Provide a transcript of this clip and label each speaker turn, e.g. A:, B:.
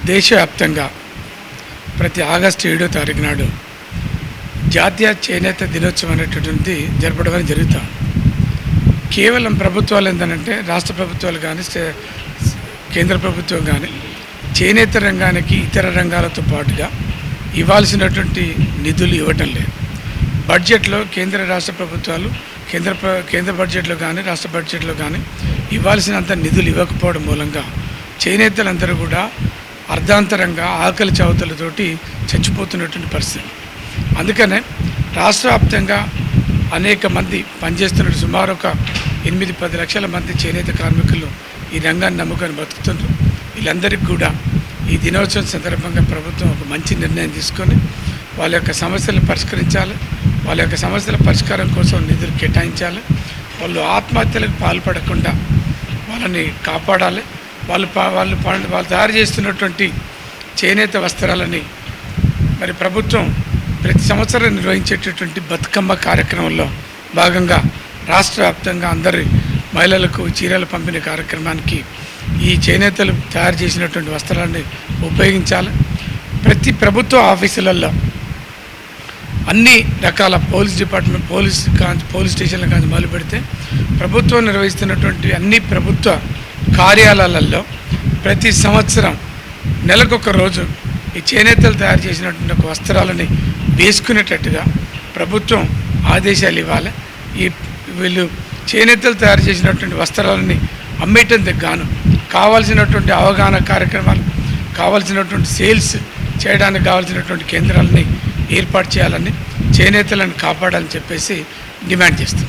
A: దేశవ్యాప్తంగా ప్రతి ఆగస్టు 7వ తారీఖు నాడు జాతీయ చేనేత దినోత్సవం అనేటటువంటిది జరపడం జరుగుతాం. కేవలం ప్రభుత్వాలు ఏంటంటే రాష్ట్ర ప్రభుత్వాలు కానీ కేంద్ర ప్రభుత్వం కానీ చేనేత రంగానికి ఇతర రంగాలతో పాటుగా ఇవ్వాల్సినటువంటి నిధులు ఇవ్వటం లేదు. బడ్జెట్లో కేంద్ర రాష్ట్ర ప్రభుత్వాలు కేంద్ర బడ్జెట్లో కానీ రాష్ట్ర బడ్జెట్లో కానీ ఇవ్వాల్సినంత నిధులు ఇవ్వకపోవడం మూలంగా చేనేతలందరూ కూడా అర్ధాంతరంగా ఆకలి చౌతలతోటి చచ్చిపోతున్నటువంటి పరిస్థితి. అందుకనే రాష్ట్ర వ్యాప్తంగా అనేక మంది పనిచేస్తున్న సుమారు ఒక 8-10 లక్షల మంది చేనేత కార్మికులు ఈ రంగాన్ని నమ్ముకొని బతుకుతున్నారు. వీళ్ళందరికీ కూడా ఈ దినోత్సవం సందర్భంగా ప్రభుత్వం ఒక మంచి నిర్ణయం తీసుకొని వాళ్ళ యొక్క సమస్యలను పరిష్కరించాలి. వాళ్ళ యొక్క సమస్యల పరిష్కారం కోసం నిధులు కేటాయించాలి. వాళ్ళు ఆత్మహత్యలకు పాల్పడకుండా వాళ్ళని కాపాడాలి. వాళ్ళు తయారు చేస్తున్నటువంటి చేనేత వస్త్రాలని మరి ప్రభుత్వం ప్రతి సంవత్సరం నిర్వహించేటటువంటి బతుకమ్మ కార్యక్రమంలో భాగంగా రాష్ట్ర వ్యాప్తంగా అందరి మహిళలకు చీరల పంపిణీ కార్యక్రమానికి ఈ చేనేతలు తయారు చేసినటువంటి వస్త్రాన్ని ఉపయోగించాలి. ప్రతి ప్రభుత్వ ఆఫీసులలో అన్ని రకాల పోలీస్ డిపార్ట్మెంట్ పోలీస్ స్టేషన్ల కానీ మొదలు పెడితే ప్రభుత్వం నిర్వహిస్తున్నటువంటి అన్ని ప్రభుత్వ కార్యాలయాలలో ప్రతి సంవత్సరం నెలకొక రోజు ఈ చేనేతలు తయారు చేసినటువంటి ఒక వస్త్రాలని వేసుకునేటట్టుగా ప్రభుత్వం ఆదేశాలు ఇవ్వాలి. వీళ్ళు చేనేతలు తయారు చేసినటువంటి వస్త్రాలని అమ్మేటందుకు గాను కావాల్సినటువంటి అవగాహన కార్యక్రమాలు, కావాల్సినటువంటి సేల్స్ చేయడానికి కావాల్సినటువంటి కేంద్రాలని ఏర్పాటు చేయాలని, చేనేతలను కాపాడాలని చెప్పేసి డిమాండ్ చేస్తాం.